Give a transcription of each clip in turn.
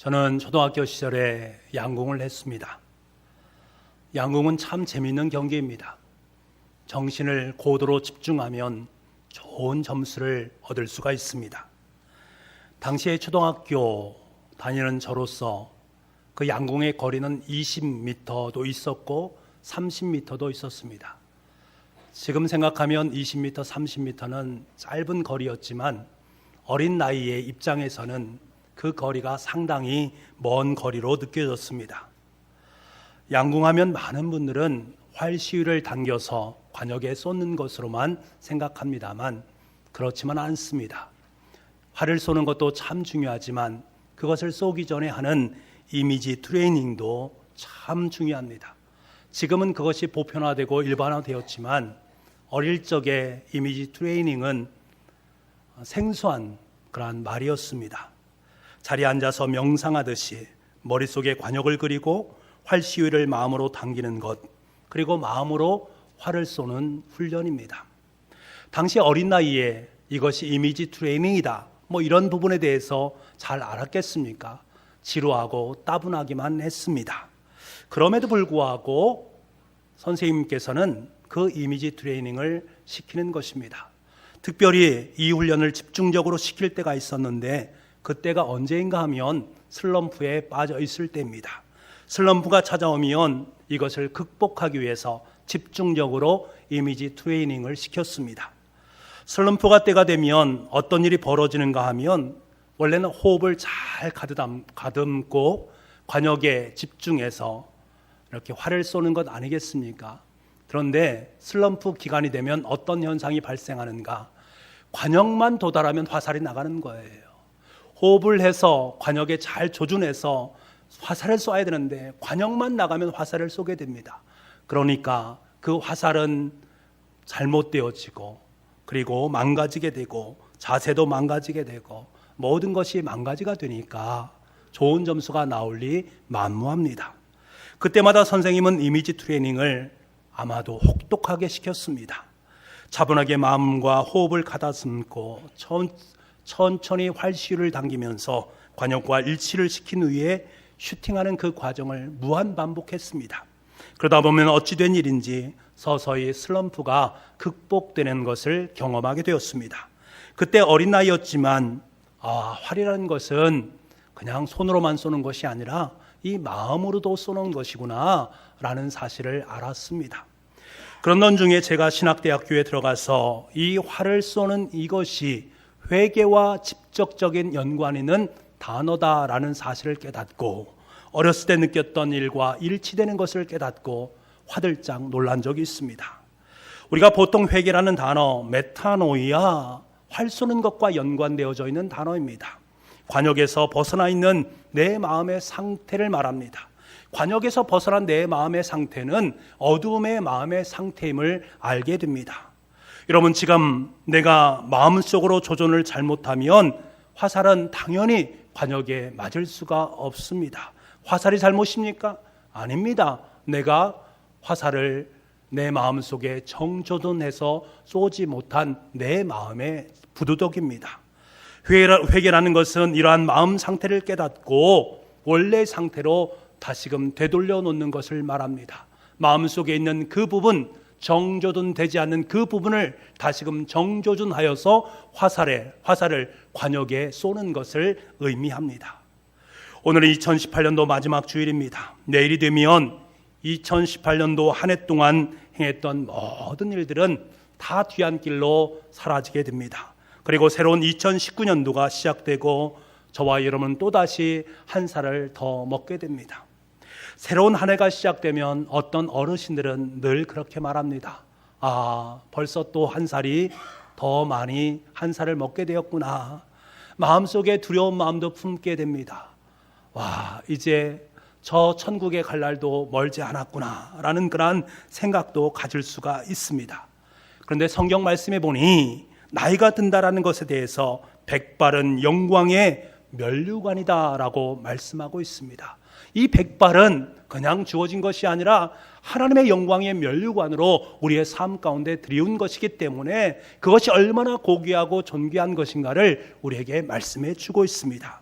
저는 초등학교 시절에 양궁을 했습니다. 양궁은 참 재미있는 경기입니다. 정신을 고도로 집중하면 좋은 점수를 얻을 수가 있습니다. 당시에 초등학교 다니는 저로서 그 양궁의 거리는 20m도 있었고 30m도 있었습니다. 지금 생각하면 20m, 30m는 짧은 거리였지만 어린 나이의 입장에서는 그 거리가 상당히 먼 거리로 느껴졌습니다. 양궁하면 많은 분들은 활시위를 당겨서 관역에 쏘는 것으로만 생각합니다만 그렇지만 않습니다. 활을 쏘는 것도 참 중요하지만 그것을 쏘기 전에 하는 이미지 트레이닝도 참 중요합니다. 지금은 그것이 보편화되고 일반화되었지만 어릴 적의 이미지 트레이닝은 생소한 그러한 말이었습니다. 자리에 앉아서 명상하듯이 머릿속에 관역을 그리고 활시위를 마음으로 당기는 것, 그리고 마음으로 활을 쏘는 훈련입니다. 당시 어린 나이에 이것이 이미지 트레이닝이다, 이런 부분에 대해서 잘 알았겠습니까? 지루하고 따분하기만 했습니다. 그럼에도 불구하고 선생님께서는 그 이미지 트레이닝을 시키는 것입니다. 특별히 이 훈련을 집중적으로 시킬 때가 있었는데 그때가 언제인가 하면 슬럼프에 빠져 있을 때입니다. 슬럼프가 찾아오면 이것을 극복하기 위해서 집중적으로 이미지 트레이닝을 시켰습니다. 슬럼프가 때가 되면 어떤 일이 벌어지는가 하면 원래는 호흡을 잘 가듬고 관역에 집중해서 이렇게 활을 쏘는 것 아니겠습니까? 그런데 슬럼프 기간이 되면 어떤 현상이 발생하는가? 관역만 도달하면 화살이 나가는 거예요. 호흡을 해서 관역에 잘 조준해서 화살을 쏘아야 되는데 관역만 나가면 화살을 쏘게 됩니다. 그러니까 그 화살은 잘못되어지고 그리고 망가지게 되고 자세도 망가지게 되고 모든 것이 망가지가 되니까 좋은 점수가 나올 리 만무합니다. 그때마다 선생님은 이미지 트레이닝을 아마도 혹독하게 시켰습니다. 차분하게 마음과 호흡을 가다듬고 천천히 활시위를 당기면서 관역과 일치를 시킨 후에 슈팅하는 그 과정을 무한 반복했습니다. 그러다 보면 어찌된 일인지 서서히 슬럼프가 극복되는 것을 경험하게 되었습니다. 그때 어린 나이였지만 활이라는 것은 그냥 손으로만 쏘는 것이 아니라 이 마음으로도 쏘는 것이구나 라는 사실을 알았습니다. 그런 중에 제가 신학대학교에 들어가서 이 활을 쏘는 이것이 회개와 직접적인 연관이 있는 단어다라는 사실을 깨닫고 어렸을 때 느꼈던 일과 일치되는 것을 깨닫고 화들짝 놀란 적이 있습니다. 우리가 보통 회개라는 단어 메타노이아, 활 쏘는 것과 연관되어져 있는 단어입니다. 관역에서 벗어나 있는 내 마음의 상태를 말합니다. 관역에서 벗어난 내 마음의 상태는 어두움의 마음의 상태임을 알게 됩니다. 여러분, 지금 내가 마음속으로 조준을 잘못하면 화살은 당연히 관역에 맞을 수가 없습니다. 화살이 잘못입니까? 아닙니다. 내가 화살을 내 마음속에 정조준해서 쏘지 못한 내 마음의 부도덕입니다. 회개라는 것은 이러한 마음 상태를 깨닫고 원래 상태로 다시금 되돌려 놓는 것을 말합니다. 마음속에 있는 그 부분, 정조준되지 않는 그 부분을 다시금 정조준하여서 화살을 관역에 쏘는 것을 의미합니다. 오늘은 2018년도 마지막 주일입니다. 내일이 되면 2018년도 한 해 동안 행했던 모든 일들은 다 뒤안길로 사라지게 됩니다. 그리고 새로운 2019년도가 시작되고 저와 여러분은 또다시 한 살을 더 먹게 됩니다. 새로운 한 해가 시작되면 어떤 어르신들은 늘 그렇게 말합니다. 벌써 또 한 살이 더 많이 한 살을 먹게 되었구나. 마음속에 두려운 마음도 품게 됩니다. 이제 저 천국에 갈 날도 멀지 않았구나 라는 그런 생각도 가질 수가 있습니다. 그런데 성경 말씀에 보니 나이가 든다라는 것에 대해서 백발은 영광의 면류관이다 라고 말씀하고 있습니다. 이 백발은 그냥 주어진 것이 아니라 하나님의 영광의 면류관으로 우리의 삶 가운데 드리운 것이기 때문에 그것이 얼마나 고귀하고 존귀한 것인가를 우리에게 말씀해 주고 있습니다.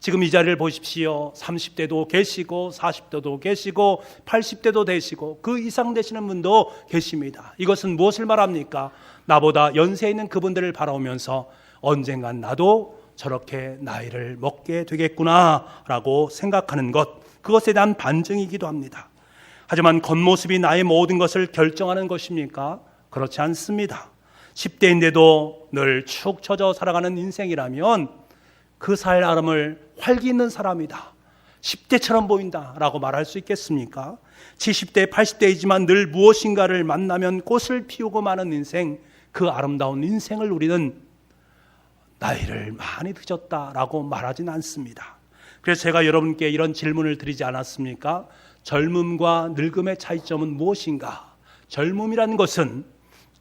지금 이 자리를 보십시오. 30대도 계시고 40대도 계시고 80대도 되시고 그 이상 되시는 분도 계십니다. 이것은 무엇을 말합니까? 나보다 연세 있는 그분들을 바라보면서 언젠간 나도 저렇게 나이를 먹게 되겠구나라고 생각하는 것, 그것에 대한 반증이기도 합니다. 하지만 겉모습이 나의 모든 것을 결정하는 것입니까? 그렇지 않습니다. 10대인데도 늘 축 처져 살아가는 인생이라면 그 사람을 활기 있는 사람이다, 10대처럼 보인다라고 말할 수 있겠습니까? 70대, 80대이지만 늘 무엇인가를 만나면 꽃을 피우고 마는 인생, 그 아름다운 인생을 우리는 나이를 많이 드셨다라고 말하진 않습니다. 그래서 제가 여러분께 이런 질문을 드리지 않았습니까? 젊음과 늙음의 차이점은 무엇인가? 젊음이라는 것은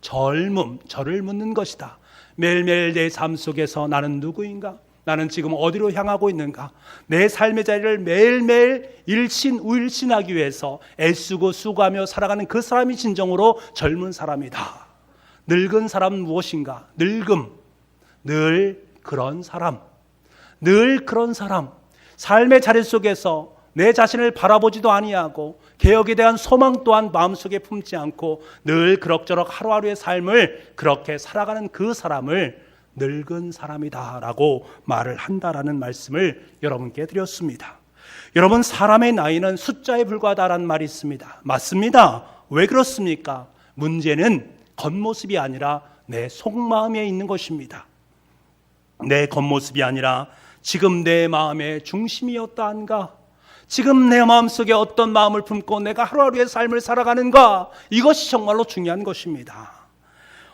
저를 묻는 것이다. 매일매일 내 삶 속에서 나는 누구인가? 나는 지금 어디로 향하고 있는가? 내 삶의 자리를 매일매일 일신우일신하기 위해서 애쓰고 수고하며 살아가는 그 사람이 진정으로 젊은 사람이다. 늙은 사람은 무엇인가? 늙음, 늘 그런 사람, 삶의 자리 속에서 내 자신을 바라보지도 아니하고 개혁에 대한 소망 또한 마음속에 품지 않고 늘 그럭저럭 하루하루의 삶을 그렇게 살아가는 그 사람을 늙은 사람이다 라고 말을 한다라는 말씀을 여러분께 드렸습니다. 여러분, 사람의 나이는 숫자에 불과하다라는 말이 있습니다. 맞습니다. 왜 그렇습니까? 문제는 겉모습이 아니라 내 속마음에 있는 것입니다. 내 겉모습이 아니라 지금 내 마음의 중심이 어떠한가? 지금 내 마음속에 어떤 마음을 품고 내가 하루하루의 삶을 살아가는가? 이것이 정말로 중요한 것입니다.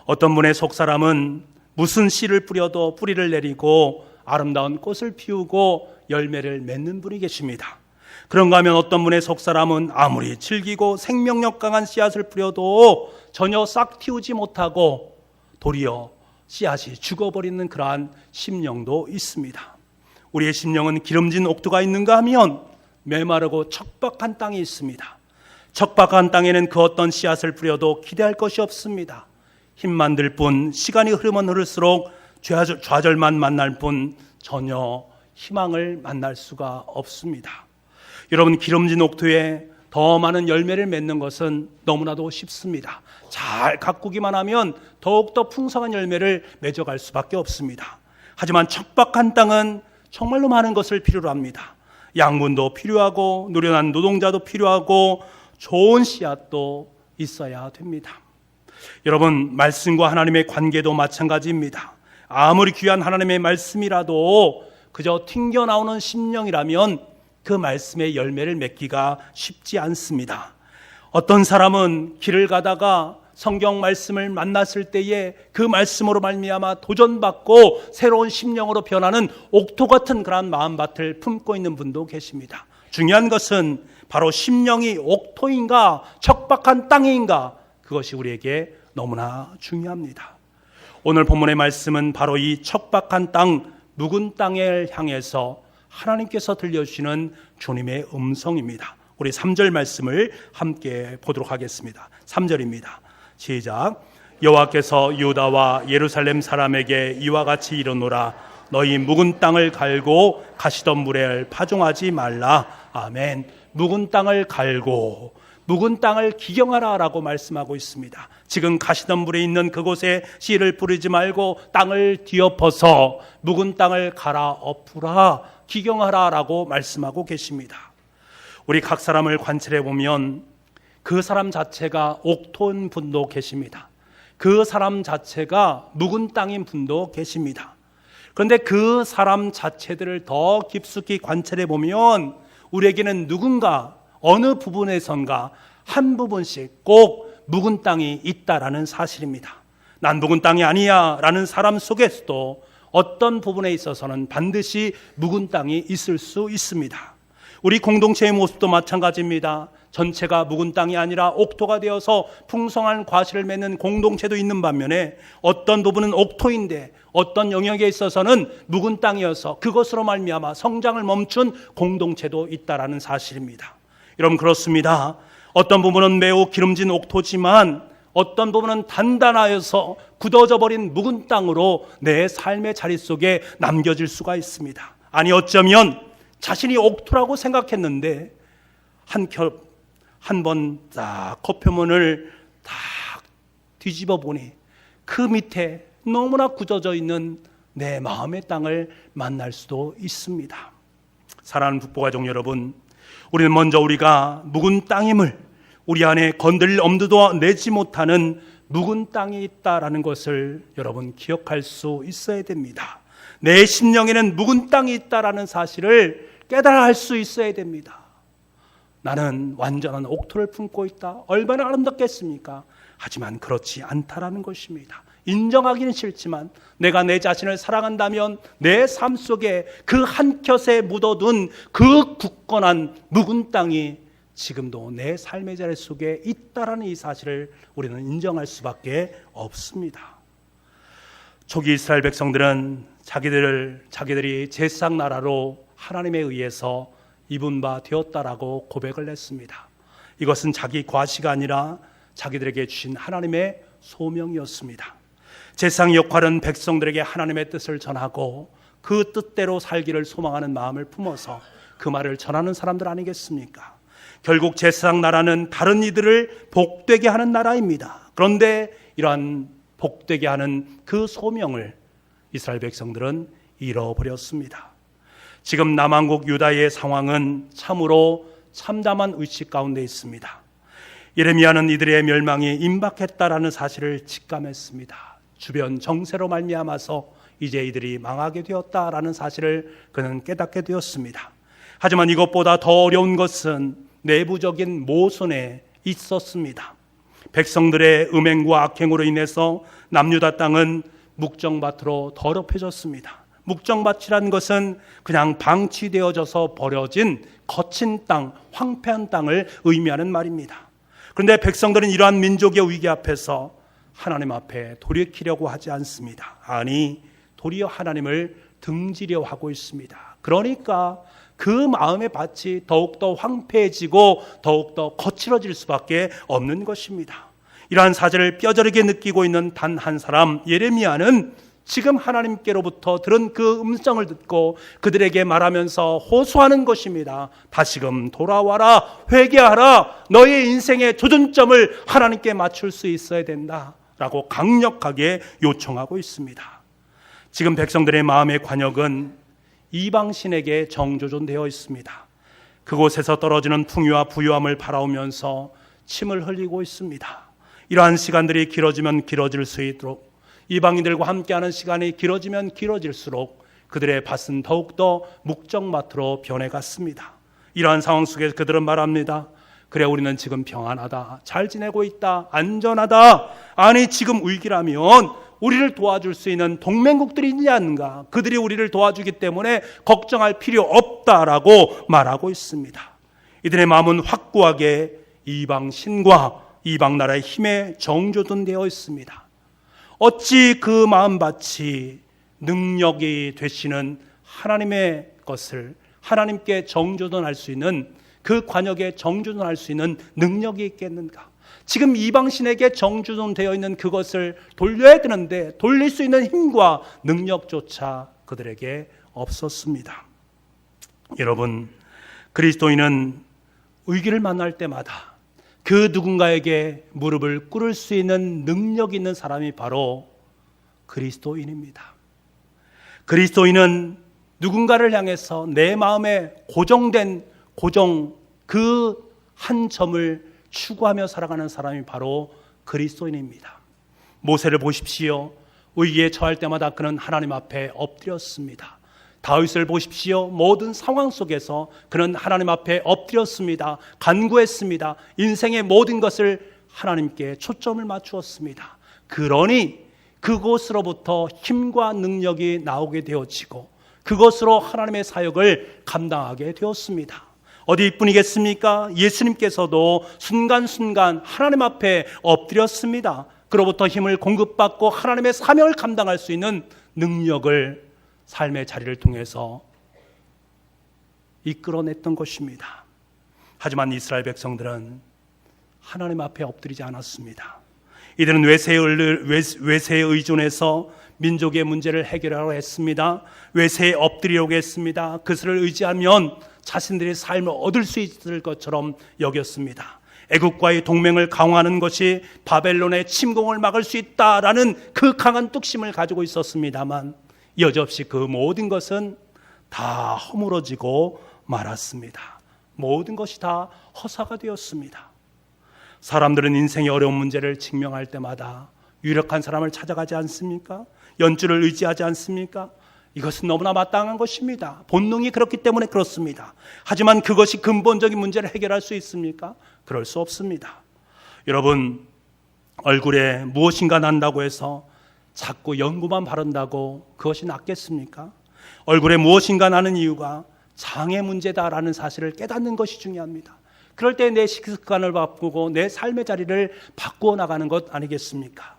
어떤 분의 속사람은 무슨 씨를 뿌려도 뿌리를 내리고 아름다운 꽃을 피우고 열매를 맺는 분이 계십니다. 그런가 하면 어떤 분의 속사람은 아무리 질기고 생명력 강한 씨앗을 뿌려도 전혀 싹 틔우지 못하고 도리어 씨앗이 죽어버리는 그러한 심령도 있습니다. 우리의 심령은 기름진 옥토가 있는가 하면 메마르고 척박한 땅이 있습니다. 척박한 땅에는 그 어떤 씨앗을 뿌려도 기대할 것이 없습니다. 힘만 들 뿐, 시간이 흐르면 흐를수록 좌절만 만날 뿐 전혀 희망을 만날 수가 없습니다. 여러분, 기름진 옥토에 더 많은 열매를 맺는 것은 너무나도 쉽습니다. 잘 가꾸기만 하면 더욱더 풍성한 열매를 맺어갈 수밖에 없습니다. 하지만 척박한 땅은 정말로 많은 것을 필요로 합니다. 양분도 필요하고 노련한 노동자도 필요하고 좋은 씨앗도 있어야 됩니다. 여러분, 말씀과 하나님의 관계도 마찬가지입니다. 아무리 귀한 하나님의 말씀이라도 그저 튕겨나오는 심령이라면 그 말씀의 열매를 맺기가 쉽지 않습니다. 어떤 사람은 길을 가다가 성경 말씀을 만났을 때에 그 말씀으로 말미암아 도전받고 새로운 심령으로 변하는 옥토 같은 그런 마음밭을 품고 있는 분도 계십니다. 중요한 것은 바로 심령이 옥토인가 척박한 땅인가, 그것이 우리에게 너무나 중요합니다. 오늘 본문의 말씀은 바로 이 척박한 땅, 묵은 땅을 향해서 하나님께서 들려주시는 주님의 음성입니다. 우리 3절 말씀을 함께 보도록 하겠습니다. 3절입니다. 시작. 여호와께서 유다와 예루살렘 사람에게 이와 같이 이르노라. 너희 묵은 땅을 갈고 가시던 물에 파종하지 말라. 아멘. 묵은 땅을 갈고 묵은 땅을 기경하라 라고 말씀하고 있습니다. 지금 가시던 물에 있는 그곳에 씨를 뿌리지 말고 땅을 뒤엎어서 묵은 땅을 갈아엎으라, 기경하라 라고 말씀하고 계십니다. 우리 각 사람을 관찰해 보면 그 사람 자체가 옥토인 분도 계십니다. 그 사람 자체가 묵은 땅인 분도 계십니다. 그런데 그 사람 자체들을 더 깊숙이 관찰해 보면 우리에게는 누군가 어느 부분에선가 한 부분씩 꼭 묵은 땅이 있다라는 사실입니다. 난 묵은 땅이 아니야 라는 사람 속에서도 어떤 부분에 있어서는 반드시 묵은 땅이 있을 수 있습니다. 우리 공동체의 모습도 마찬가지입니다. 전체가 묵은 땅이 아니라 옥토가 되어서 풍성한 과실을 맺는 공동체도 있는 반면에 어떤 부분은 옥토인데 어떤 영역에 있어서는 묵은 땅이어서 그것으로 말미암아 성장을 멈춘 공동체도 있다라는 사실입니다. 여러분, 그렇습니다. 어떤 부분은 매우 기름진 옥토지만 어떤 부분은 단단하여서 굳어져 버린 묵은 땅으로 내 삶의 자리 속에 남겨질 수가 있습니다. 아니 어쩌면 자신이 옥토라고 생각했는데 한 번 딱 겉표면을 딱 뒤집어 보니 그 밑에 너무나 굳어져 있는 내 마음의 땅을 만날 수도 있습니다. 사랑하는 북부가족 여러분, 우리는 먼저 우리가 묵은 땅임을, 우리 안에 건드릴 엄두도 내지 못하는 묵은 땅이 있다라는 것을 여러분 기억할 수 있어야 됩니다. 내 심령에는 묵은 땅이 있다라는 사실을 깨달아 할 수 있어야 됩니다. 나는 완전한 옥토를 품고 있다. 얼마나 아름답겠습니까? 하지만 그렇지 않다라는 것입니다. 인정하기는 싫지만 내가 내 자신을 사랑한다면 내 삶 속에 그 한 켠에 묻어둔 그 굳건한 묵은 땅이 지금도 내 삶의 자리 속에 있다라는 이 사실을 우리는 인정할 수밖에 없습니다. 초기 이스라엘 백성들은 자기들이 제사장 나라로 하나님에 의해서 입은 바 되었다라고 고백을 했습니다. 이것은 자기 과시가 아니라 자기들에게 주신 하나님의 소명이었습니다. 제사장 역할은 백성들에게 하나님의 뜻을 전하고 그 뜻대로 살기를 소망하는 마음을 품어서 그 말을 전하는 사람들 아니겠습니까? 결국 제사장 나라는 다른 이들을 복되게 하는 나라입니다. 그런데 이러한 복되게 하는 그 소명을 이스라엘 백성들은 잃어버렸습니다. 지금 남한국 유다의 상황은 참으로 참담한 의식 가운데 있습니다. 예레미야는 이들의 멸망이 임박했다라는 사실을 직감했습니다. 주변 정세로 말미암아서 이제 이들이 망하게 되었다라는 사실을 그는 깨닫게 되었습니다. 하지만 이것보다 더 어려운 것은 내부적인 모순에 있었습니다. 백성들의 음행과 악행으로 인해서 남유다 땅은 묵정밭으로 더럽혀졌습니다. 묵정밭이라는 것은 그냥 방치되어져서 버려진 거친 땅, 황폐한 땅을 의미하는 말입니다. 그런데 백성들은 이러한 민족의 위기 앞에서 하나님 앞에 돌이키려고 하지 않습니다. 아니, 도리어 하나님을 등지려 하고 있습니다. 그러니까 그 마음의 밭이 더욱더 황폐해지고 더욱더 거칠어질 수밖에 없는 것입니다. 이러한 사실을 뼈저리게 느끼고 있는 단 한 사람, 예레미야는 지금 하나님께로부터 들은 그 음성을 듣고 그들에게 말하면서 호소하는 것입니다. 다시금 돌아와라, 회개하라, 너의 인생의 조준점을 하나님께 맞출 수 있어야 된다 라고 강력하게 요청하고 있습니다. 지금 백성들의 마음의 관역은 이방신에게 정조준되어 있습니다. 그곳에서 떨어지는 풍요와 부유함을 바라오면서 침을 흘리고 있습니다. 이러한 시간들이 길어지면 길어질 수 있도록, 이방인들과 함께하는 시간이 길어지면 길어질수록 그들의 밭은 더욱더 묵정밭으로 변해갔습니다. 이러한 상황 속에서 그들은 말합니다. 그래, 우리는 지금 평안하다, 잘 지내고 있다, 안전하다. 아니, 지금 위기라면 우리를 도와줄 수 있는 동맹국들이 있지 않은가? 그들이 우리를 도와주기 때문에 걱정할 필요 없다라고 말하고 있습니다. 이들의 마음은 확고하게 이방 신과 이방 나라의 힘에 정조준되어 있습니다. 어찌 그 마음밭이 능력이 되시는 하나님의 것을 하나님께 정조준할 수 있는, 그 관역에 정조준할 수 있는 능력이 있겠는가? 지금 이방신에게 정조준되어 있는 그것을 돌려야 되는데 돌릴 수 있는 힘과 능력조차 그들에게 없었습니다. 여러분, 그리스도인은 위기를 만날 때마다 그 누군가에게 무릎을 꿇을 수 있는 능력 있는 사람이 바로 그리스도인입니다. 그리스도인은 누군가를 향해서 내 마음에 고정된 그 한 점을 추구하며 살아가는 사람이 바로 그리스도인입니다. 모세를 보십시오. 위기에 처할 때마다 그는 하나님 앞에 엎드렸습니다. 다윗을 보십시오. 모든 상황 속에서 그는 하나님 앞에 엎드렸습니다. 간구했습니다. 인생의 모든 것을 하나님께 초점을 맞추었습니다. 그러니 그곳으로부터 힘과 능력이 나오게 되어지고 그것으로 하나님의 사역을 감당하게 되었습니다. 어디뿐이겠습니까? 예수님께서도 순간순간 하나님 앞에 엎드렸습니다. 그로부터 힘을 공급받고 하나님의 사명을 감당할 수 있는 능력을 삶의 자리를 통해서 이끌어냈던 것입니다. 하지만 이스라엘 백성들은 하나님 앞에 엎드리지 않았습니다. 이들은 외세에 의존해서 민족의 문제를 해결하려 했습니다. 외세에 엎드리려고 했습니다. 그것을 의지하면 자신들의 삶을 얻을 수 있을 것처럼 여겼습니다. 애국과의 동맹을 강화하는 것이 바벨론의 침공을 막을 수 있다라는 그 강한 뚝심을 가지고 있었습니다만 여지없이 그 모든 것은 다 허물어지고 말았습니다. 모든 것이 다 허사가 되었습니다. 사람들은 인생의 어려운 문제를 직면할 때마다 유력한 사람을 찾아가지 않습니까? 연주를 의지하지 않습니까? 이것은 너무나 마땅한 것입니다. 본능이 그렇기 때문에 그렇습니다. 하지만 그것이 근본적인 문제를 해결할 수 있습니까? 그럴 수 없습니다. 여러분, 얼굴에 무엇인가 난다고 해서 자꾸 연고만 바른다고 그것이 낫겠습니까? 얼굴에 무엇인가 나는 이유가 장애 문제다라는 사실을 깨닫는 것이 중요합니다. 그럴 때 내 식습관을 바꾸고 내 삶의 자리를 바꾸어 나가는 것 아니겠습니까?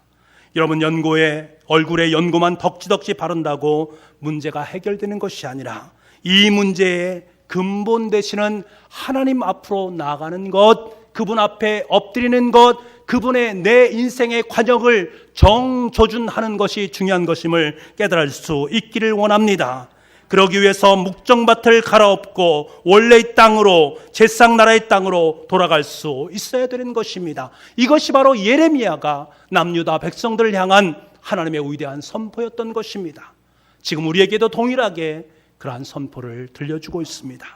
여러분, 얼굴에 연고만 덕지덕지 바른다고 문제가 해결되는 것이 아니라 이 문제의 근본 되시는 하나님 앞으로 나아가는 것, 그분 앞에 엎드리는 것, 그분의 내 인생의 관역을 정조준하는 것이 중요한 것임을 깨달을 수 있기를 원합니다. 그러기 위해서 묵정밭을 갈아엎고 원래의 땅으로, 제상 나라의 땅으로 돌아갈 수 있어야 되는 것입니다. 이것이 바로 예레미야가 남유다 백성들을 향한 하나님의 위대한 선포였던 것입니다. 지금 우리에게도 동일하게 그러한 선포를 들려주고 있습니다.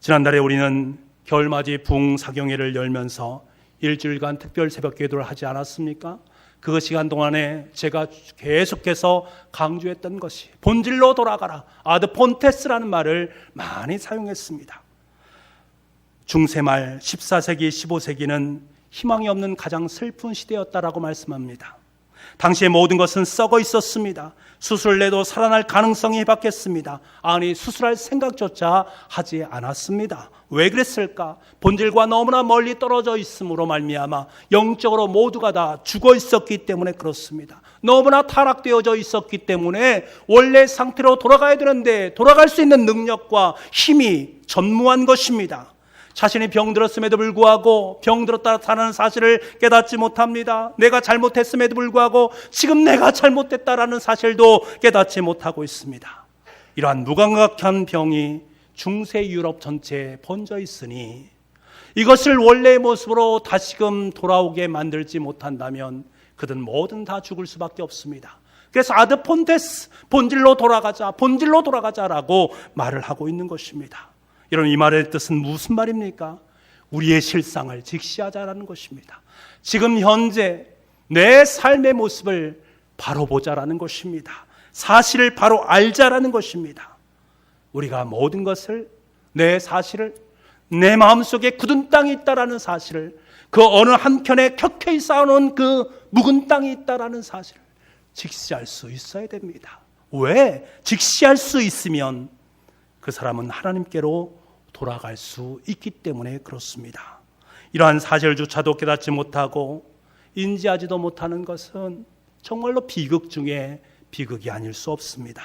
지난달에 우리는 겨울맞이 부흥사경회를 열면서 일주일간 특별 새벽 기도를 하지 않았습니까? 그 시간 동안에 제가 계속해서 강조했던 것이 본질로 돌아가라, 아드 폰테스라는 말을 많이 사용했습니다. 중세말 14세기, 15세기는 희망이 없는 가장 슬픈 시대였다라고 말씀합니다. 당시의 모든 것은 썩어 있었습니다. 수술을 해도 살아날 가능성이 희박했습니다. 아니, 수술할 생각조차 하지 않았습니다. 왜 그랬을까? 본질과 너무나 멀리 떨어져 있음으로 말미암아 영적으로 모두가 다 죽어 있었기 때문에 그렇습니다. 너무나 타락되어져 있었기 때문에 원래 상태로 돌아가야 되는데 돌아갈 수 있는 능력과 힘이 전무한 것입니다. 자신이 병들었음에도 불구하고 병들었다는 사실을 깨닫지 못합니다. 내가 잘못했음에도 불구하고 지금 내가 잘못됐다라는 사실도 깨닫지 못하고 있습니다. 이러한 무감각한 병이 중세 유럽 전체에 번져 있으니 이것을 원래의 모습으로 다시금 돌아오게 만들지 못한다면 그들은 뭐든 다 죽을 수밖에 없습니다. 그래서 아드 폰테스, 본질로 돌아가자라고 말을 하고 있는 것입니다. 여러분, 이 말의 뜻은 무슨 말입니까? 우리의 실상을 직시하자라는 것입니다. 지금 현재 내 삶의 모습을 바로 보자라는 것입니다. 사실을 바로 알자라는 것입니다. 우리가 모든 것을, 내 사실을, 내 마음속에 굳은 땅이 있다라는 사실을, 그 어느 한켠에 켜켜이 쌓아놓은 그 묵은 땅이 있다라는 사실을 직시할 수 있어야 됩니다. 왜? 직시할 수 있으면 그 사람은 하나님께로 돌아갈 수 있기 때문에 그렇습니다. 이러한 사실조차도 깨닫지 못하고 인지하지도 못하는 것은 정말로 비극 중에 비극이 아닐 수 없습니다.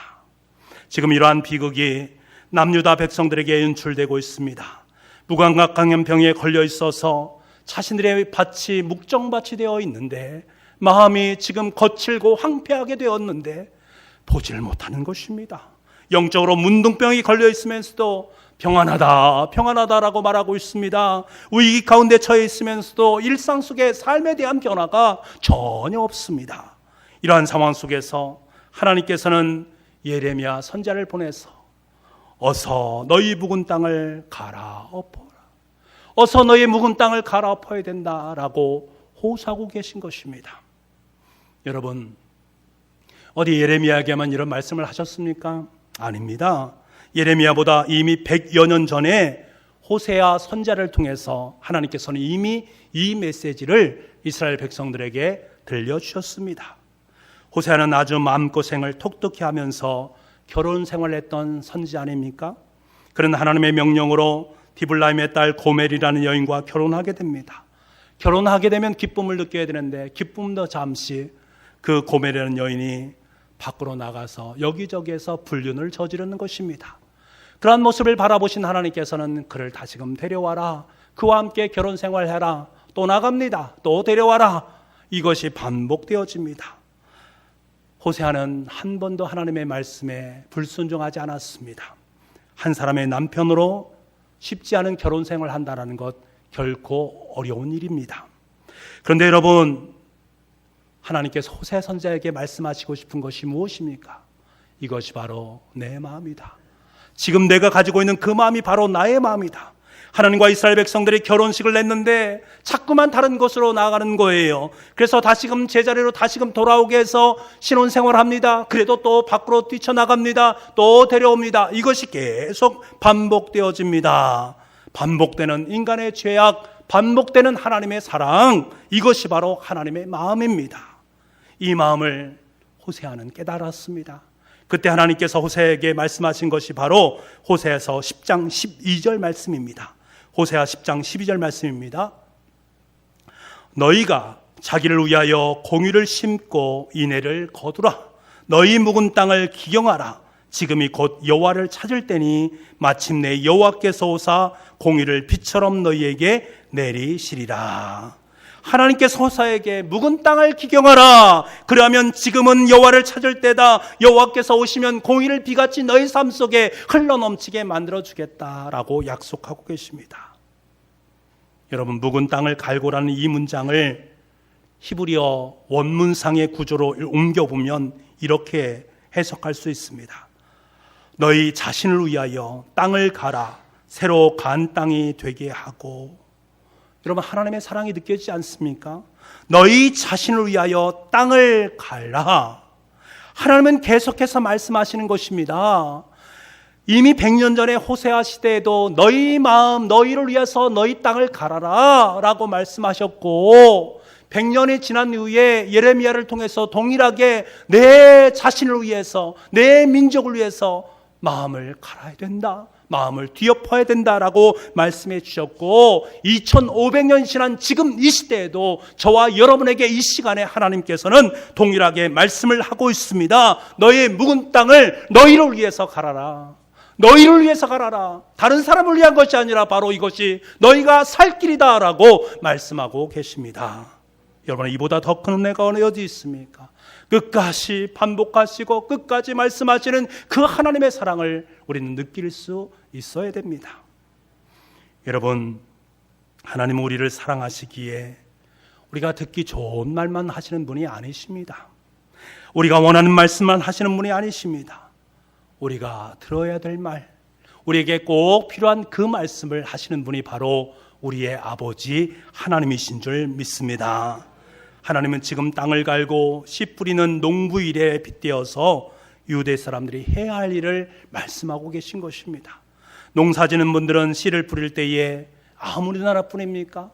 지금 이러한 비극이 남유다 백성들에게 연출되고 있습니다. 무감각강염병에 걸려 있어서 자신들의 밭이 묵정밭이 되어 있는데 마음이 지금 거칠고 황폐하게 되었는데 보지를 못하는 것입니다. 영적으로 문둥병이 걸려 있으면서도 평안하다라고 말하고 있습니다. 위기 가운데 처해 있으면서도 일상 속의 삶에 대한 변화가 전혀 없습니다. 이러한 상황 속에서 하나님께서는 예레미야 선지자를 보내서 어서 너희 묵은 땅을 갈아엎어라. 어서 너희 묵은 땅을 갈아엎어야 된다라고 호소하고 계신 것입니다. 여러분, 어디 예레미야에게만 이런 말씀을 하셨습니까? 아닙니다. 예레미야보다 이미 100여 년 전에 호세아 선지자를 통해서 하나님께서는 이미 이 메시지를 이스라엘 백성들에게 들려주셨습니다. 호세아는 아주 마음고생을 톡톡히 하면서 결혼 생활을 했던 선지자 아닙니까? 그는 하나님의 명령으로 디블라임의 딸 고멜이라는 여인과 결혼하게 됩니다. 결혼하게 되면 기쁨을 느껴야 되는데 기쁨도 잠시 그 고멜이라는 여인이 밖으로 나가서 여기저기에서 불륜을 저지르는 것입니다. 그러한 모습을 바라보신 하나님께서는 그를 다시금 데려와라. 그와 함께 결혼 생활해라. 또 나갑니다. 또 데려와라. 이것이 반복되어집니다. 호세아는 한 번도 하나님의 말씀에 불순종하지 않았습니다. 한 사람의 남편으로 쉽지 않은 결혼 생활을 한다는 것 결코 어려운 일입니다. 그런데 여러분, 하나님께서 호세아 선지자에게 말씀하시고 싶은 것이 무엇입니까? 이것이 바로 내 마음이다. 지금 내가 가지고 있는 그 마음이 바로 나의 마음이다. 하나님과 이스라엘 백성들이 결혼식을 냈는데 자꾸만 다른 곳으로 나아가는 거예요. 그래서 다시금 제자리로 다시금 돌아오게 해서 신혼생활을 합니다. 그래도 또 밖으로 뛰쳐나갑니다. 또 데려옵니다. 이것이 계속 반복되어집니다. 반복되는 인간의 죄악, 반복되는 하나님의 사랑, 이것이 바로 하나님의 마음입니다. 이 마음을 호세아는 깨달았습니다. 그때 하나님께서 호세아에게 말씀하신 것이 바로 호세아서 10장 12절 말씀입니다. 호세아 10장 12절 말씀입니다. 너희가 자기를 위하여 공의를 심고 인애를 거두라. 너희 묵은 땅을 기경하라. 지금이 곧 여호와를 찾을 때니 마침내 여호와께서 오사 공의를 비처럼 너희에게 내리시리라. 하나님께서 호세아에게 묵은 땅을 기경하라. 그러면 지금은 여호와를 찾을 때다. 여호와께서 오시면 공의를 비같이 너희 삶 속에 흘러넘치게 만들어주겠다라고 약속하고 계십니다. 여러분, 묵은 땅을 갈고라는 이 문장을 히브리어 원문상의 구조로 옮겨보면 이렇게 해석할 수 있습니다. 너희 자신을 위하여 땅을 갈아 새로 간 땅이 되게 하고. 여러분, 하나님의 사랑이 느껴지지 않습니까? 너희 자신을 위하여 땅을 갈라. 하나님은 계속해서 말씀하시는 것입니다. 이미 100년 전에 호세아 시대에도 너희 마음, 너희를 위해서 너희 땅을 갈아라 라고 말씀하셨고, 100년이 지난 이후에 예레미야를 통해서 동일하게 내 자신을 위해서, 내 민족을 위해서 마음을 갈아야 된다, 마음을 뒤엎어야 된다라고 말씀해 주셨고, 2500년 지난 지금 이 시대에도 저와 여러분에게 이 시간에 하나님께서는 동일하게 말씀을 하고 있습니다. 너의 묵은 땅을 너희를 위해서 갈아라. 너희를 위해서 갈아라. 다른 사람을 위한 것이 아니라 바로 이것이 너희가 살 길이다라고 말씀하고 계십니다. 여러분, 이보다 더 큰 은혜가 어디 있습니까? 끝까지 반복하시고 끝까지 말씀하시는 그 하나님의 사랑을 우리는 느낄 수 있어야 됩니다. 여러분, 하나님은 우리를 사랑하시기에 우리가 듣기 좋은 말만 하시는 분이 아니십니다. 우리가 원하는 말씀만 하시는 분이 아니십니다. 우리가 들어야 될 말, 우리에게 꼭 필요한 그 말씀을 하시는 분이 바로 우리의 아버지 하나님이신 줄 믿습니다. 하나님은 지금 땅을 갈고 씨 뿌리는 농부일에 빗대어서 유대 사람들이 해야 할 일을 말씀하고 계신 것입니다. 농사 지는 분들은 씨를 뿌릴 때에 아무리 나라 뿐입니까?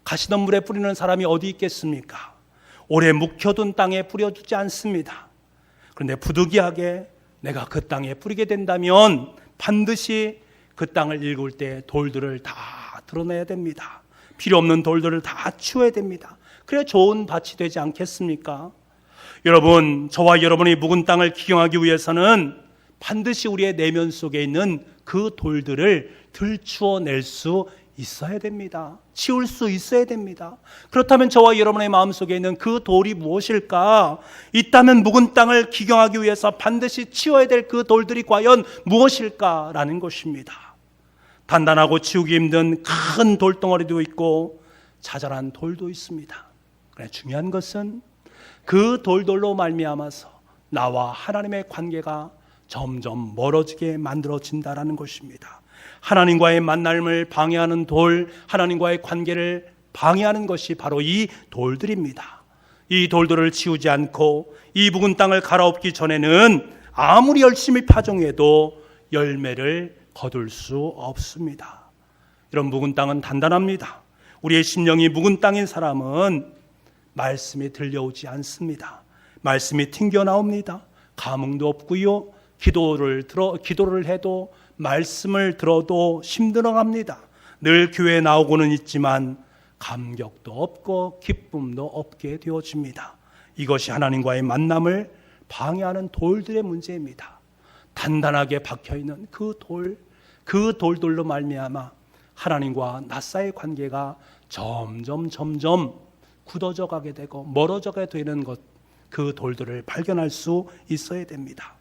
가시덤불에 뿌리는 사람이 어디 있겠습니까? 오래 묵혀둔 땅에 뿌려주지 않습니다. 그런데 부득이하게 내가 그 땅에 뿌리게 된다면 반드시 그 땅을 일굴 때 돌들을 다 드러내야 됩니다. 필요 없는 돌들을 다 치워야 됩니다. 그래 좋은 밭이 되지 않겠습니까? 여러분, 저와 여러분이 묵은 땅을 기경하기 위해서는 반드시 우리의 내면 속에 있는 그 돌들을 들추어낼 수 있어야 됩니다. 치울 수 있어야 됩니다. 그렇다면 저와 여러분의 마음속에 있는 그 돌이 무엇일까? 있다면 묵은 땅을 기경하기 위해서 반드시 치워야 될 그 돌들이 과연 무엇일까라는 것입니다. 단단하고 치우기 힘든 큰 돌덩어리도 있고 자잘한 돌도 있습니다. 그러나 중요한 것은 그 돌들로 말미암아서 나와 하나님의 관계가 점점 멀어지게 만들어진다라는 것입니다. 하나님과의 만남을 방해하는 돌, 하나님과의 관계를 방해하는 것이 바로 이 돌들입니다. 이 돌들을 치우지 않고 이 묵은 땅을 갈아엎기 전에는 아무리 열심히 파종해도 열매를 거둘 수 없습니다. 이런 묵은 땅은 단단합니다. 우리의 심령이 묵은 땅인 사람은 말씀이 들려오지 않습니다. 말씀이 튕겨나옵니다. 감흥도 없고요. 기도를 해도 말씀을 들어도 힘들어합니다. 늘 교회에 나오고는 있지만 감격도 없고 기쁨도 없게 되어집니다. 이것이 하나님과의 만남을 방해하는 돌들의 문제입니다. 단단하게 박혀있는 그 돌들로 말미암아 하나님과 나 사이의 관계가 점점 굳어져 가게 되고 멀어져 가게 되는 것, 그 돌들을 발견할 수 있어야 됩니다.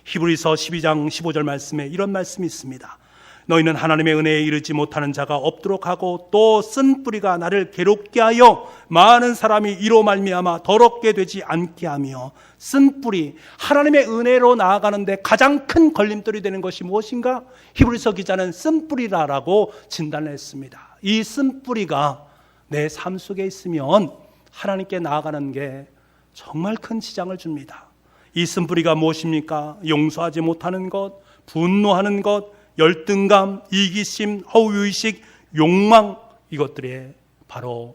히브리서 12장 15절 말씀에 이런 말씀이 있습니다. 너희는 하나님의 은혜에 이르지 못하는 자가 없도록 하고 또 쓴 뿌리가 나를 괴롭게 하여 많은 사람이 이로 말미암아 더럽게 되지 않게 하며, 쓴 뿌리, 하나님의 은혜로 나아가는데 가장 큰 걸림돌이 되는 것이 무엇인가? 히브리서 기자는 쓴 뿌리라고 진단을 했습니다. 이 쓴 뿌리가 내 삶 속에 있으면 하나님께 나아가는 게 정말 큰 지장을 줍니다. 이 쓴 뿌리가 무엇입니까? 용서하지 못하는 것, 분노하는 것, 열등감, 이기심, 허위의식, 욕망, 이것들이 바로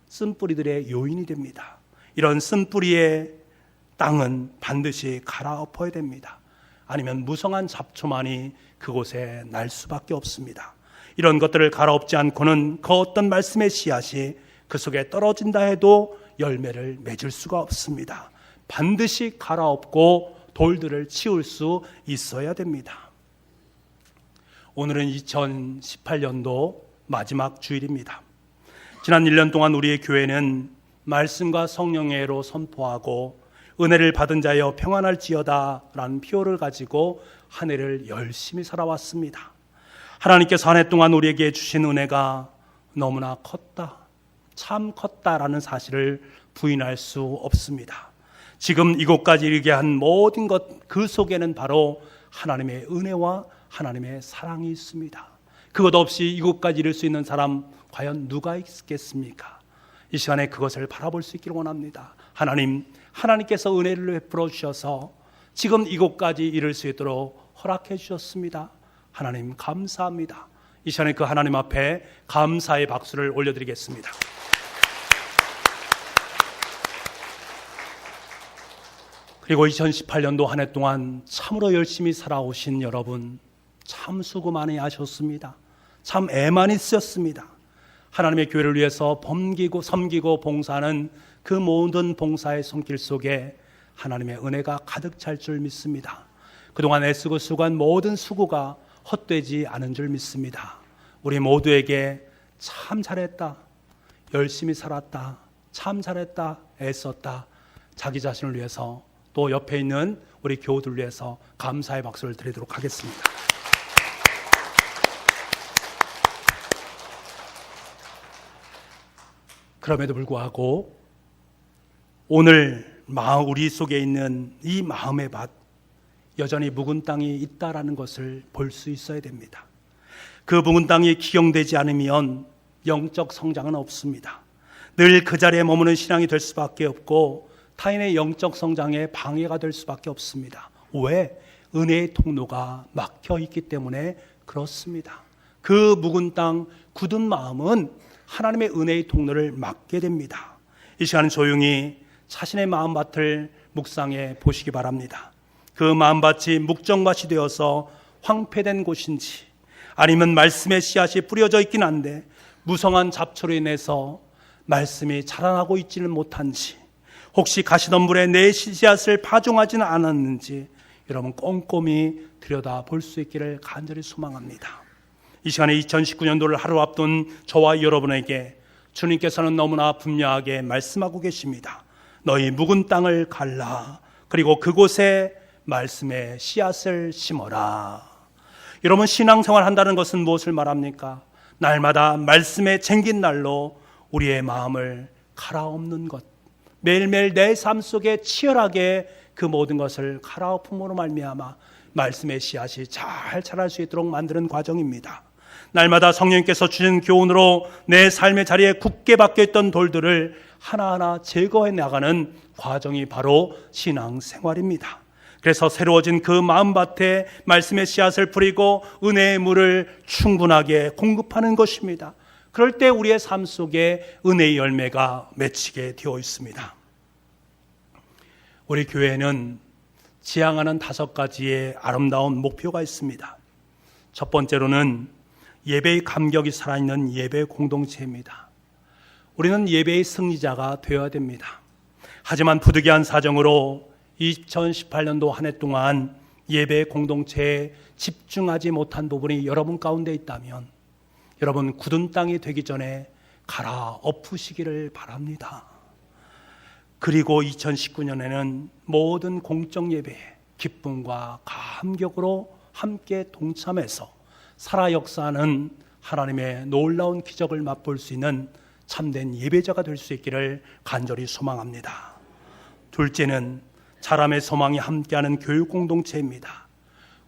쓴뿌리들의 요인이 됩니다. 이런 쓴뿌리의 땅은 반드시 갈아엎어야 됩니다. 아니면 무성한 잡초만이 그곳에 날 수밖에 없습니다. 이런 것들을 갈아엎지 않고는 그 어떤 말씀의 씨앗이 그 속에 떨어진다 해도 열매를 맺을 수가 없습니다. 반드시 갈아엎고 돌들을 치울 수 있어야 됩니다. 오늘은 2018년도 마지막 주일입니다. 지난 1년 동안 우리의 교회는 말씀과 성령의 애로 선포하고 은혜를 받은 자여 평안할지어다 라는 표어를 가지고 한 해를 열심히 살아왔습니다. 하나님께서 한 해 동안 우리에게 주신 은혜가 너무나 컸다, 참 컸다라는 사실을 부인할 수 없습니다. 지금 이곳까지 이르게 한 모든 것, 그 속에는 바로 하나님의 은혜와 하나님의 사랑이 있습니다. 그것 없이 이곳까지 이룰 수 있는 사람 과연 누가 있겠습니까? 이 시간에 그것을 바라볼 수 있기를 원합니다. 하나님께서 은혜를 베풀어 주셔서 지금 이곳까지 이룰 수 있도록 허락해 주셨습니다. 하나님 감사합니다. 이 시간에 그 하나님 앞에 감사의 박수를 올려드리겠습니다. 그리고 2018년도 한 해 동안 참으로 열심히 살아오신 여러분, 참 수고 많이 하셨습니다. 참 애 많이 쓰셨습니다. 하나님의 교회를 위해서 섬기고 봉사하는 그 모든 봉사의 손길 속에 하나님의 은혜가 가득 찰 줄 믿습니다. 그동안 애쓰고 수고한 모든 수고가 헛되지 않은 줄 믿습니다. 우리 모두에게 참 잘했다, 열심히 살았다, 참 잘했다, 애썼다, 자기 자신을 위해서 또 옆에 있는 우리 교우들 위해서 감사의 박수를 드리도록 하겠습니다. 그럼에도 불구하고 오늘 우리 속에 있는 이 마음의 밭, 여전히 묵은 땅이 있다라는 것을 볼 수 있어야 됩니다. 그 묵은 땅이 기경되지 않으면 영적 성장은 없습니다. 늘 그 자리에 머무는 신앙이 될 수밖에 없고 타인의 영적 성장에 방해가 될 수밖에 없습니다. 왜? 은혜의 통로가 막혀 있기 때문에 그렇습니다. 그 묵은 땅, 굳은 마음은 하나님의 은혜의 통로를 막게 됩니다. 이 시간은 조용히 자신의 마음밭을 묵상해 보시기 바랍니다. 그 마음밭이 묵정밭이 되어서 황폐된 곳인지, 아니면 말씀의 씨앗이 뿌려져 있긴 한데 무성한 잡초로 인해서 말씀이 자라나고 있지는 못한지, 혹시 가시덤불에 내 씨앗을 파종하지는 않았는지 여러분 꼼꼼히 들여다 볼 수 있기를 간절히 소망합니다. 이 시간에 2019년도를 하루 앞둔 저와 여러분에게 주님께서는 너무나 분명하게 말씀하고 계십니다. 너희 묵은 땅을 갈라, 그리고 그곳에 말씀의 씨앗을 심어라. 여러분, 신앙생활 한다는 것은 무엇을 말합니까? 날마다 말씀에 쟁긴 날로 우리의 마음을 갈아엎는 것, 매일매일 내 삶 속에 치열하게 그 모든 것을 갈아엎음으로 말미암아 말씀의 씨앗이 잘 자랄 수 있도록 만드는 과정입니다. 날마다 성령님께서 주신 교훈으로 내 삶의 자리에 굳게 박혀있던 돌들을 하나하나 제거해 나가는 과정이 바로 신앙생활입니다. 그래서 새로워진 그 마음밭에 말씀의 씨앗을 뿌리고 은혜의 물을 충분하게 공급하는 것입니다. 그럴 때 우리의 삶 속에 은혜의 열매가 맺히게 되어 있습니다. 우리 교회는 지향하는 5가지의 아름다운 목표가 있습니다. 첫 번째로는 예배의 감격이 살아있는 예배 공동체입니다. 우리는 예배의 승리자가 되어야 됩니다. 하지만 부득이한 사정으로 2018년도 한 해 동안 예배 공동체에 집중하지 못한 부분이 여러분 가운데 있다면, 여러분 굳은 땅이 되기 전에 갈아엎으시기를 바랍니다. 그리고 2019년에는 모든 공적 예배에 기쁨과 감격으로 함께 동참해서 살아 역사하는 하나님의 놀라운 기적을 맛볼 수 있는 참된 예배자가 될 수 있기를 간절히 소망합니다. 둘째는 자람의 소망이 함께하는 교육 공동체입니다.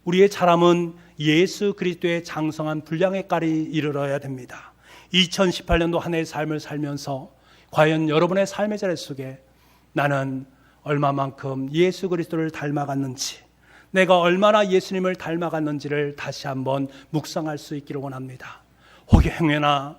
우리의 자람은 예수 그리스도의 장성한 분량의 깔이 이르러야 됩니다. 2018년도 한 해의 삶을 살면서 과연 여러분의 삶의 자리 속에 나는 얼마만큼 예수 그리스도를 닮아갔는지, 내가 얼마나 예수님을 닮아갔는지를 다시 한번 묵상할 수 있기를 원합니다. 혹여 행여나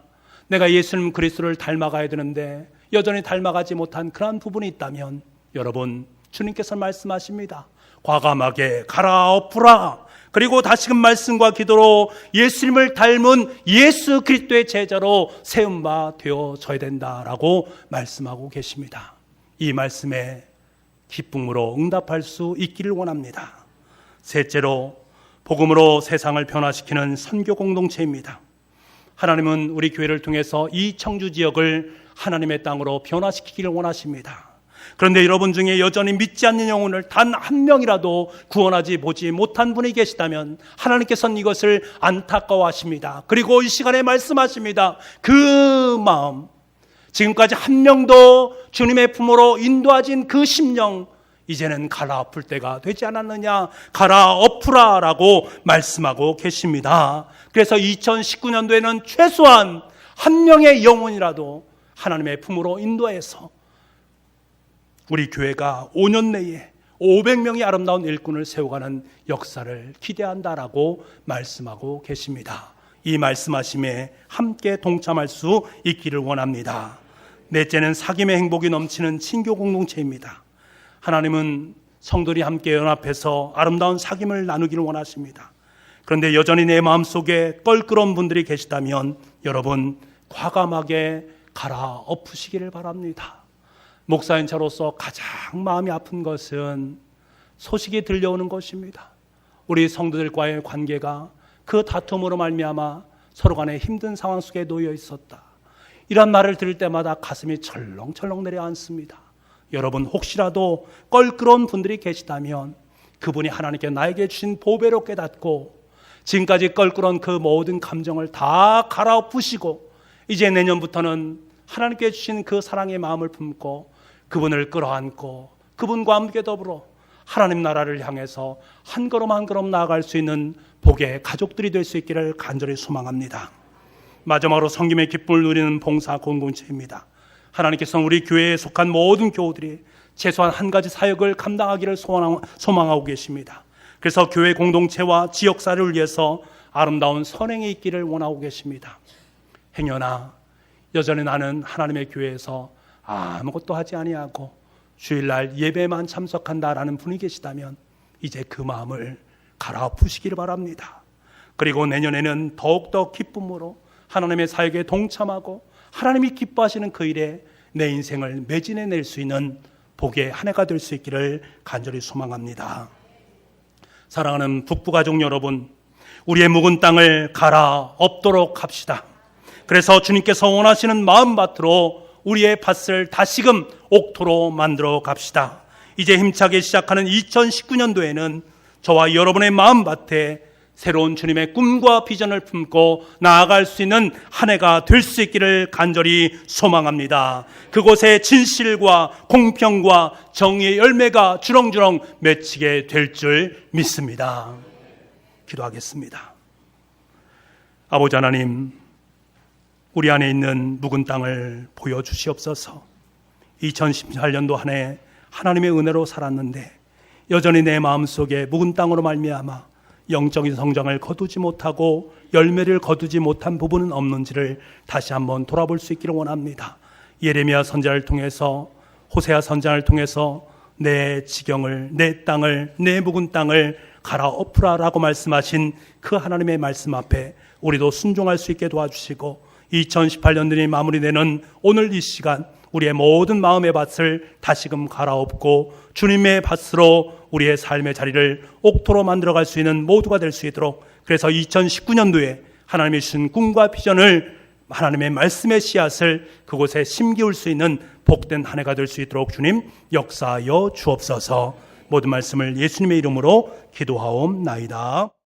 내가 예수님 그리스도를 닮아가야 되는데 여전히 닮아가지 못한 그러한 부분이 있다면 여러분, 주님께서 말씀하십니다. 과감하게 갈아엎으라. 그리고 다시금 말씀과 기도로 예수님을 닮은 예수 그리스도의 제자로 세운 바 되어져야 된다라고 말씀하고 계십니다. 이 말씀에 기쁨으로 응답할 수 있기를 원합니다. 셋째로, 복음으로 세상을 변화시키는 선교 공동체입니다. 하나님은 우리 교회를 통해서 이 청주 지역을 하나님의 땅으로 변화시키기를 원하십니다. 그런데 여러분 중에 여전히 믿지 않는 영혼을 단 한 명이라도 구원하지 보지 못한 분이 계시다면 하나님께서는 이것을 안타까워하십니다. 그리고 이 시간에 말씀하십니다. 그 마음, 지금까지 한 명도 주님의 품으로 인도하진 그 심령, 이제는 갈아엎을 때가 되지 않았느냐, 갈아엎으라 라고 말씀하고 계십니다. 그래서 2019년도에는 최소한 한 명의 영혼이라도 하나님의 품으로 인도해서 우리 교회가 5년 내에 500명의 아름다운 일꾼을 세워가는 역사를 기대한다라고 말씀하고 계십니다. 이 말씀하심에 함께 동참할 수 있기를 원합니다. 넷째는 사귐의 행복이 넘치는 친교 공동체입니다. 하나님은 성도들이 함께 연합해서 아름다운 사귐을 나누기를 원하십니다. 그런데 여전히 내 마음속에 껄끄러운 분들이 계시다면 여러분, 과감하게 갈아엎으시기를 바랍니다. 목사인차로서 가장 마음이 아픈 것은 소식이 들려오는 것입니다. 우리 성도들과의 관계가 그 다툼으로 말미암아 서로 간에 힘든 상황 속에 놓여 있었다. 이런 말을 들을 때마다 가슴이 철렁철렁 내려앉습니다. 여러분, 혹시라도 껄끄러운 분들이 계시다면 그분이 하나님께 나에게 주신 보배로 깨닫고 지금까지 껄끄러운 그 모든 감정을 다 갈아엎으시고 이제 내년부터는 하나님께 주신 그 사랑의 마음을 품고 그분을 끌어안고 그분과 함께 더불어 하나님 나라를 향해서 한 걸음 한 걸음 나아갈 수 있는 복의 가족들이 될 수 있기를 간절히 소망합니다. 마지막으로 섬김의 기쁨을 누리는 봉사 공동체입니다. 하나님께서는 우리 교회에 속한 모든 교우들이 최소한 한 가지 사역을 감당하기를 소망하고 계십니다. 그래서 교회 공동체와 지역사를 위해서 아름다운 선행이 있기를 원하고 계십니다. 행여나 여전히 나는 하나님의 교회에서 아무것도 하지 아니하고 주일날 예배만 참석한다라는 분이 계시다면 이제 그 마음을 갈아엎으시기를 바랍니다. 그리고 내년에는 더욱더 기쁨으로 하나님의 사역에 동참하고 하나님이 기뻐하시는 그 일에 내 인생을 매진해낼 수 있는 복의 한 해가 될 수 있기를 간절히 소망합니다. 사랑하는 북부가족 여러분, 우리의 묵은 땅을 갈아엎도록 합시다. 그래서 주님께서 원하시는 마음밭으로 우리의 밭을 다시금 옥토로 만들어 갑시다. 이제 힘차게 시작하는 2019년도에는 저와 여러분의 마음밭에 새로운 주님의 꿈과 비전을 품고 나아갈 수 있는 한 해가 될 수 있기를 간절히 소망합니다. 그곳에 진실과 공평과 정의의 열매가 주렁주렁 맺히게 될 줄 믿습니다. 기도하겠습니다. 아버지 하나님, 우리 안에 있는 묵은 땅을 보여주시옵소서. 2018년도 한 해 하나님의 은혜로 살았는데 여전히 내 마음속에 묵은 땅으로 말미암아 영적인 성장을 거두지 못하고 열매를 거두지 못한 부분은 없는지를 다시 한번 돌아볼 수 있기를 원합니다. 예레미야 선지자를 통해서, 호세아 선지자를 통해서 내 지경을, 내 땅을, 내 묵은 땅을 갈아엎으라라고 말씀하신 그 하나님의 말씀 앞에 우리도 순종할 수 있게 도와주시고 2018년들이 마무리되는 오늘 이 시간 우리의 모든 마음의 밭을 다시금 갈아엎고 주님의 밭으로 우리의 삶의 자리를 옥토로 만들어갈 수 있는 모두가 될 수 있도록, 그래서 2019년도에 하나님이 주신 꿈과 비전을 하나님의 말씀의 씨앗을 그곳에 심기울 수 있는 복된 한 해가 될 수 있도록 주님 역사하여 주옵소서. 모든 말씀을 예수님의 이름으로 기도하옵나이다.